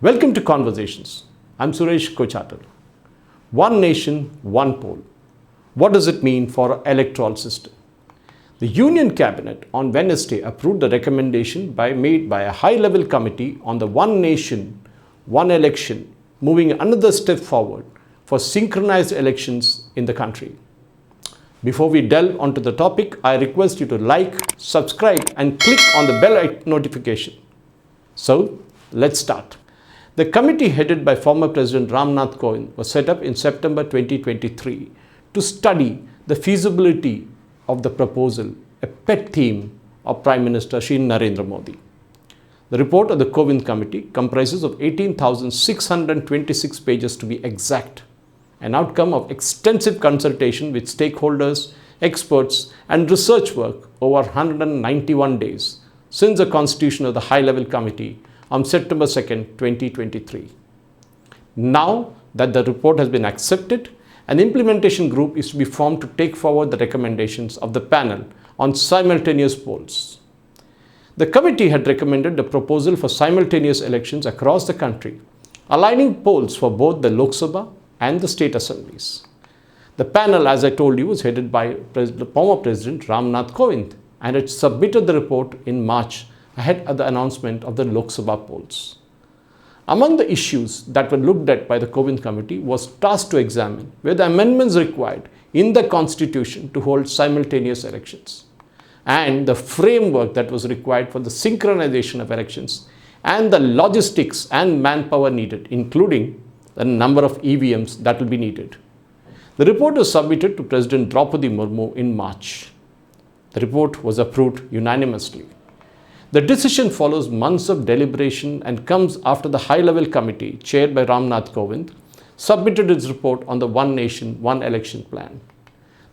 Welcome to Conversations. I'm Suresh Kochatal. One nation, one poll. What does it mean for our electoral system? The Union Cabinet on Wednesday approved the recommendation made by a high-level committee on the one nation, one election, moving another step forward for synchronized elections in the country. Before we delve onto the topic, I request you to like, subscribe and click on the bell notification. So, let's start. The committee headed by former President Ramnath Kovind was set up in September 2023 to study the feasibility of the proposal, a pet theme of Prime Minister Shri Narendra Modi. The report of the Kovind Committee comprises of 18,626 pages to be exact, an outcome of extensive consultation with stakeholders, experts and research work over 191 days since the constitution of the high-level committee on September 2nd, 2023. Now that the report has been accepted, an implementation group is to be formed to take forward the recommendations of the panel on simultaneous polls. The committee had recommended the proposal for simultaneous elections across the country, aligning polls for both the Lok Sabha and the state assemblies. The panel, as I told you, was headed by former President Ramnath Kovind and had submitted the report in March ahead of the announcement of the Lok Sabha polls. Among the issues that were looked at by the Kovind Committee was tasked to examine were the amendments required in the constitution to hold simultaneous elections and the framework that was required for the synchronization of elections and the logistics and manpower needed, including the number of EVMs that will be needed. The report was submitted to President Draupadi Murmu in March. The report was approved unanimously. The decision follows months of deliberation and comes after the high-level committee, chaired by Ramnath Kovind, submitted its report on the One Nation, One Election plan.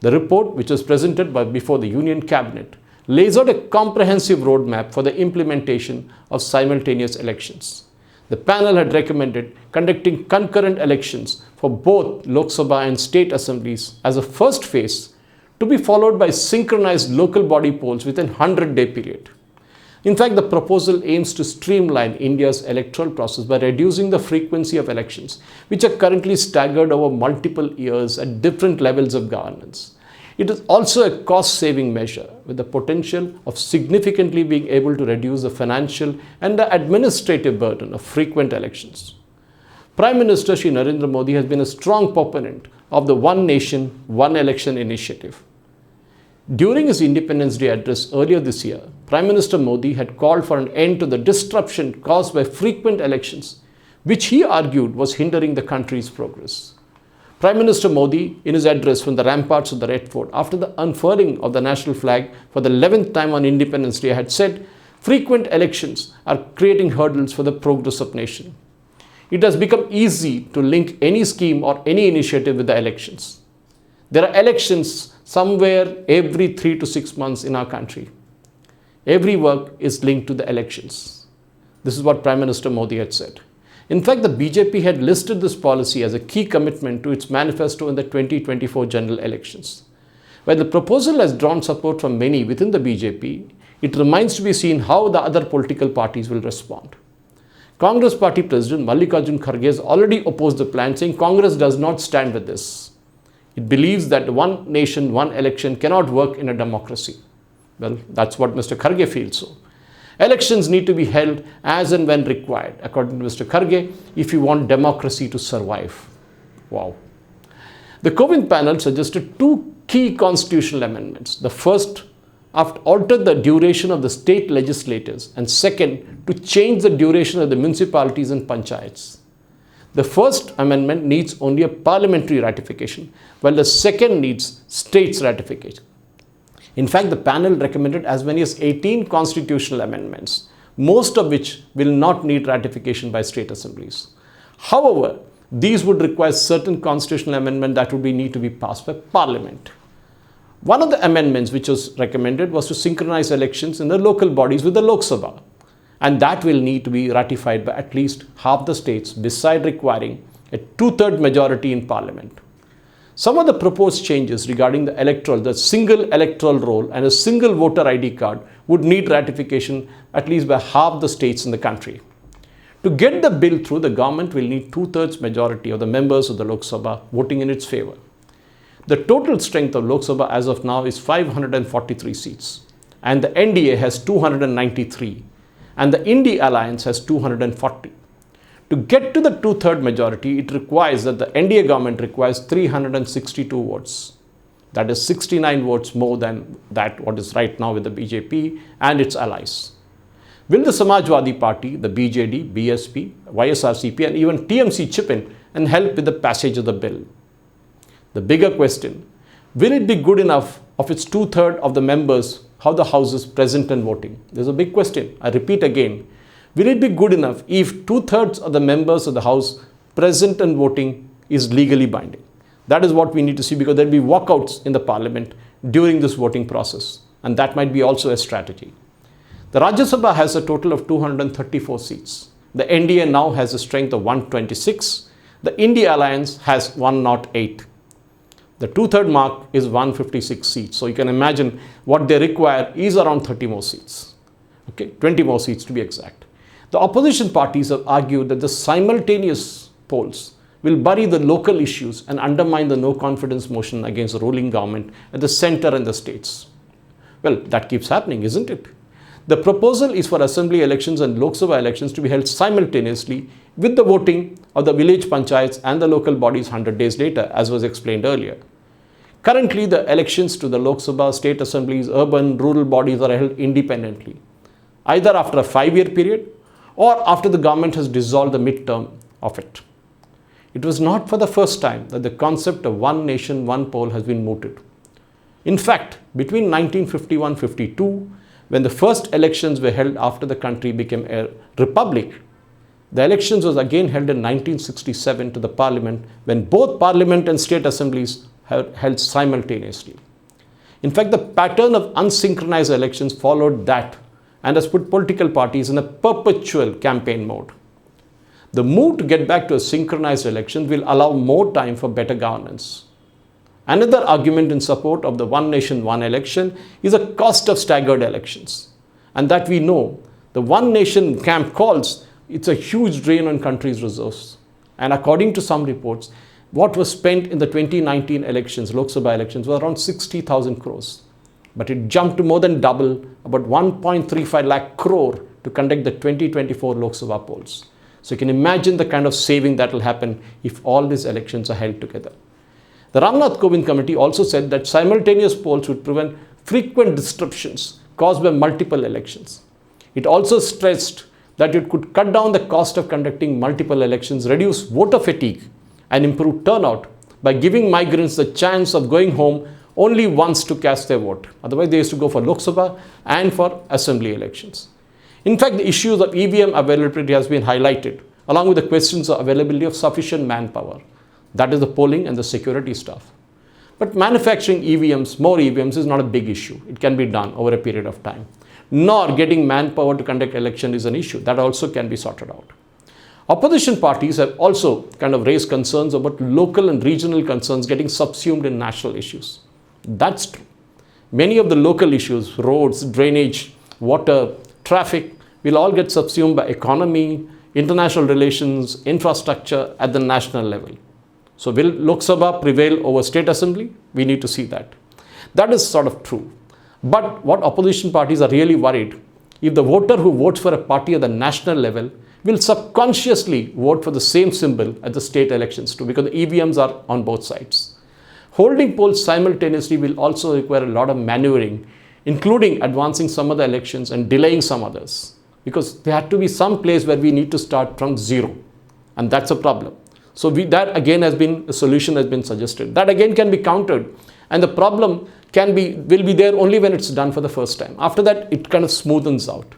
The report, which was presented before the Union Cabinet, lays out a comprehensive roadmap for the implementation of simultaneous elections. The panel had recommended conducting concurrent elections for both Lok Sabha and state assemblies as a first phase, to be followed by synchronized local body polls within a 100-day period. In fact, the proposal aims to streamline India's electoral process by reducing the frequency of elections, which are currently staggered over multiple years at different levels of governance. It is also a cost-saving measure with the potential of significantly being able to reduce the financial and the administrative burden of frequent elections. Prime Minister Shri Narendra Modi has been a strong proponent of the One Nation, One Election initiative. During his Independence Day address earlier this year, Prime Minister Modi had called for an end to the disruption caused by frequent elections, which he argued was hindering the country's progress. Prime Minister Modi, in his address from the ramparts of the Red Fort after the unfurling of the national flag for the 11th time on Independence Day, had said, frequent elections are creating hurdles for the progress of the nation. It has become easy to link any scheme or any initiative with the elections. There are elections somewhere every 3 to 6 months in our country. Every work is linked to the elections. This is what Prime Minister Modi had said. In fact, the BJP had listed this policy as a key commitment to its manifesto in the 2024 general elections. While the proposal has drawn support from many within the BJP, it remains to be seen how the other political parties will respond. Congress Party President Mallikarjun Kharge has already opposed the plan, saying Congress does not stand with this. It believes that one nation, one election cannot work in a democracy. Well, that's what Mr. Kharge feels so. Elections need to be held as and when required, according to Mr. Kharge, if you want democracy to survive. Wow. The Kovind panel suggested two key constitutional amendments. The first, altered the duration of the state legislators, and second, to change the duration of the municipalities and panchayats. The first amendment needs only a parliamentary ratification, while the second needs states' ratification. In fact, the panel recommended as many as 18 constitutional amendments, most of which will not need ratification by state assemblies. However, these would require certain constitutional amendment that would need to be passed by Parliament. One of the amendments which was recommended was to synchronize elections in the local bodies with the Lok Sabha, and that will need to be ratified by at least half the states, beside requiring a two-thirds majority in Parliament. Some of the proposed changes regarding the single electoral roll and a single voter ID card would need ratification at least by half the states in the country. To get the bill through, the government will need two-thirds majority of the members of the Lok Sabha voting in its favor. The total strength of Lok Sabha as of now is 543 seats, and the NDA has 293, and the Indie Alliance has 240. To get to the two-third majority, it requires that the NDA government requires 362 votes. That is 69 votes more than that what is right now with the BJP and its allies. Will the Samajwadi Party, the BJD, BSP, YSRCP and even TMC chip in and help with the passage of the bill? The bigger question, will it be good enough of its two-thirds of the members, how the House is present and voting? There's a big question. I repeat again, will it be good enough if two-thirds of the members of the House present and voting is legally binding? That is what we need to see, because there will be walkouts in the parliament during this voting process, and that might be also a strategy. The Rajya Sabha has a total of 234 seats. The NDA now has a strength of 126. The Indie Alliance has 108. The two-third mark is 156 seats. So you can imagine what they require is around 30 more seats. Okay, 20 more seats to be exact. The opposition parties have argued that the simultaneous polls will bury the local issues and undermine the no-confidence motion against the ruling government at the center and the states. Well, that keeps happening, isn't it? The proposal is for Assembly elections and Lok Sabha elections to be held simultaneously with the voting of the village panchayats and the local bodies 100 days later, as was explained earlier. Currently, the elections to the Lok Sabha, state assemblies, urban, rural bodies are held independently, either after a 5-year period or after the government has dissolved the midterm of it. It was not for the first time that the concept of one nation, one poll has been mooted. In fact, between 1951-52, when the first elections were held after the country became a republic, the elections was again held in 1967 to the parliament, when both parliament and state assemblies held simultaneously. In fact, the pattern of unsynchronized elections followed that and has put political parties in a perpetual campaign mode. The move to get back to a synchronized election will allow more time for better governance. Another argument in support of the one nation, one election is the cost of staggered elections. And that we know, the one nation camp calls, it's a huge drain on country's resources. And according to some reports, what was spent in the 2019 elections, Lok Sabha elections, was around 60,000 crores. But it jumped to more than double, about 1.35 lakh crore to conduct the 2024 Lok Sabha polls. So you can imagine the kind of saving that will happen if all these elections are held together. The Ramnath Kovind Committee also said that simultaneous polls would prevent frequent disruptions caused by multiple elections. It also stressed that it could cut down the cost of conducting multiple elections, reduce voter fatigue, and improve turnout by giving migrants the chance of going home only once to cast their vote. Otherwise, they used to go for Lok Sabha and for assembly elections. In fact, the issues of EVM availability has been highlighted, along with the questions of availability of sufficient manpower. That is the polling and the security stuff. But manufacturing EVMs, more EVMs, is not a big issue. It can be done over a period of time. Nor getting manpower to conduct election is an issue. That also can be sorted out. Opposition parties have also kind of raised concerns about local and regional concerns getting subsumed in national issues. That's true. Many of the local issues, roads, drainage, water, traffic, will all get subsumed by economy, international relations, infrastructure at the national level. So will Lok Sabha prevail over state assembly? We need to see that. That is sort of true. But what opposition parties are really worried, if the voter who votes for a party at the national level will subconsciously vote for the same symbol at the state elections too, because the EVMs are on both sides. Holding polls simultaneously will also require a lot of maneuvering, including advancing some of the elections and delaying some others, because there had to be some place where we need to start from zero, and that's a problem. So that again has been, a solution has been suggested. That again can be countered, and the problem will be there only when it's done for the first time. After that, it kind of smoothens out.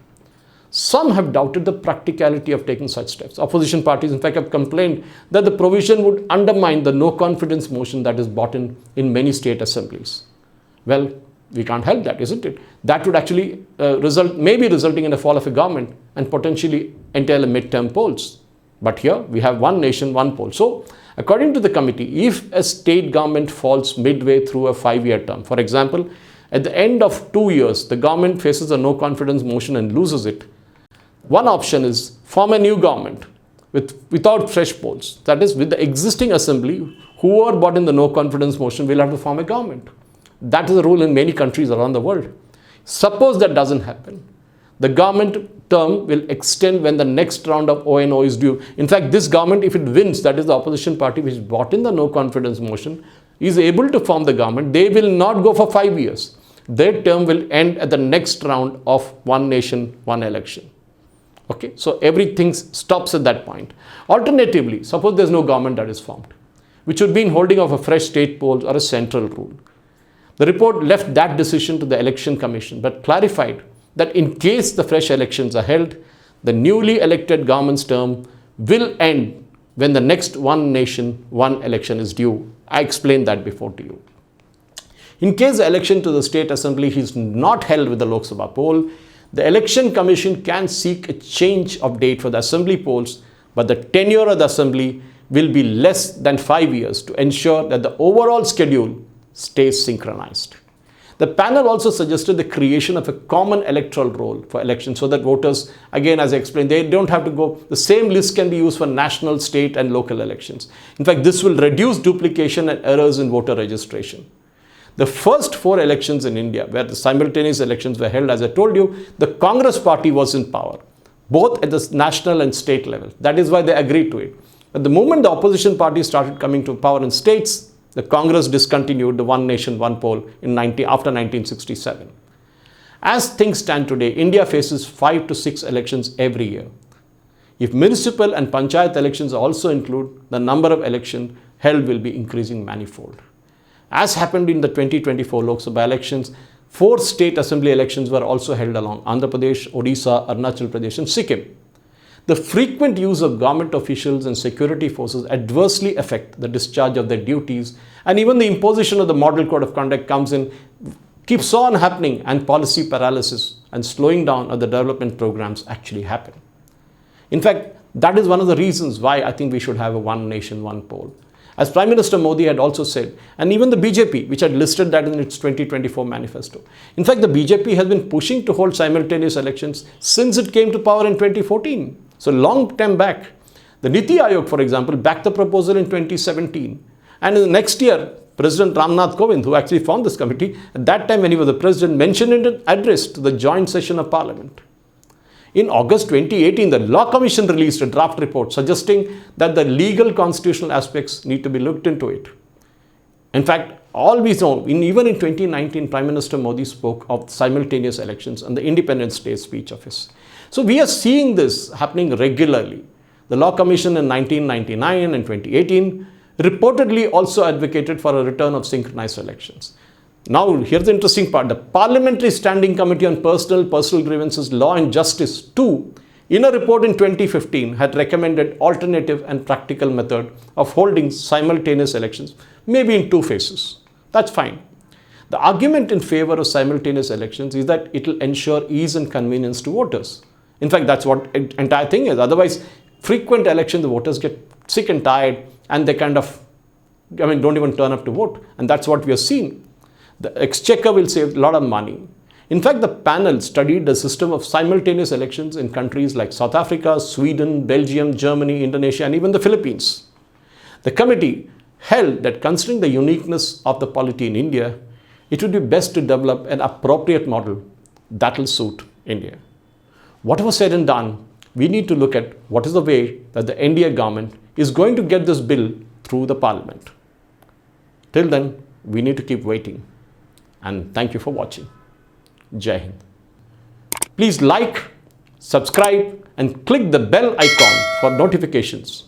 Some have doubted the practicality of taking such steps. Opposition parties, in fact, have complained that the provision would undermine the no-confidence motion that is brought in many state assemblies. Well, we can't help that, isn't it? That would actually maybe resulting in the fall of a government and potentially entail a midterm polls. But here we have one nation, one poll. So, according to the committee, if a state government falls midway through a 5-year term, for example, at the end of 2 years, the government faces a no-confidence motion and loses it, one option is form a new government without fresh polls. That is, with the existing assembly, whoever brought in the no confidence motion will have to form a government. That is the rule in many countries around the world. Suppose that doesn't happen. The government term will extend when the next round of ONO is due. In fact, this government, if it wins, that is the opposition party which brought in the no confidence motion, is able to form the government, they will not go for 5 years. Their term will end at the next round of one nation, one election. Okay, so everything stops at that point. Alternatively, suppose there's no government that is formed, which would mean holding of a fresh state polls or a central rule. The report left that decision to the Election Commission, but clarified that in case the fresh elections are held, the newly elected government's term will end when the next one nation, one election is due. I explained that before to you. In case the election to the State Assembly is not held with the Lok Sabha poll, the Election Commission can seek a change of date for the Assembly polls, but the tenure of the Assembly will be less than 5 years to ensure that the overall schedule stays synchronized. The panel also suggested the creation of a common electoral roll for elections so that voters, again as I explained, they don't have to go, the same list can be used for national, state and local elections. In fact, this will reduce duplication and errors in voter registration. The first 4 elections in India, where the simultaneous elections were held, as I told you, the Congress party was in power, both at the national and state level. That is why they agreed to it. But the moment the opposition party started coming to power in states, the Congress discontinued the one nation, one poll after 1967. As things stand today, India faces 5 to 6 elections every year. If municipal and panchayat elections also include, the number of elections held will be increasing manifold. As happened in the 2024 Lok Sabha elections, 4 state assembly elections were also held along Andhra Pradesh, Odisha, Arunachal Pradesh and Sikkim. The frequent use of government officials and security forces adversely affect the discharge of their duties, and even the imposition of the model code of conduct keeps on happening, and policy paralysis and slowing down of the development programs actually happen. In fact, that is one of the reasons why I think we should have a one nation, one poll. As Prime Minister Modi had also said, and even the BJP, which had listed that in its 2024 manifesto. In fact, the BJP has been pushing to hold simultaneous elections since it came to power in 2014. So long time back. The Niti Aayog, for example, backed the proposal in 2017. And in the next year, President Ramnath Kovind, who actually formed this committee, at that time when he was the president, mentioned in an address to the joint session of parliament. In August 2018, the Law Commission released a draft report suggesting that the legal constitutional aspects need to be looked into it. In fact, all we know, even in 2019, Prime Minister Modi spoke of simultaneous elections on the Independence Day speech of his. So we are seeing this happening regularly. The Law Commission in 1999 and 2018 reportedly also advocated for a return of synchronized elections. Now, here's the interesting part. The Parliamentary Standing Committee on Personal Grievances, Law and Justice, too, in a report in 2015, had recommended alternative and practical method of holding simultaneous elections, maybe in 2 phases. That's fine. The argument in favor of simultaneous elections is that it will ensure ease and convenience to voters. In fact, that's what the entire thing is. Otherwise, frequent elections, the voters get sick and tired and they don't even turn up to vote. And that's what we are seeing. The exchequer will save a lot of money. In fact, the panel studied the system of simultaneous elections in countries like South Africa, Sweden, Belgium, Germany, Indonesia, and even the Philippines. The committee held that considering the uniqueness of the polity in India, it would be best to develop an appropriate model that will suit India. Whatever said and done, we need to look at what is the way that the NDA government is going to get this bill through the parliament. Till then, we need to keep waiting. And thank you for watching. Jai Hind. Please like, subscribe and click the bell icon for notifications.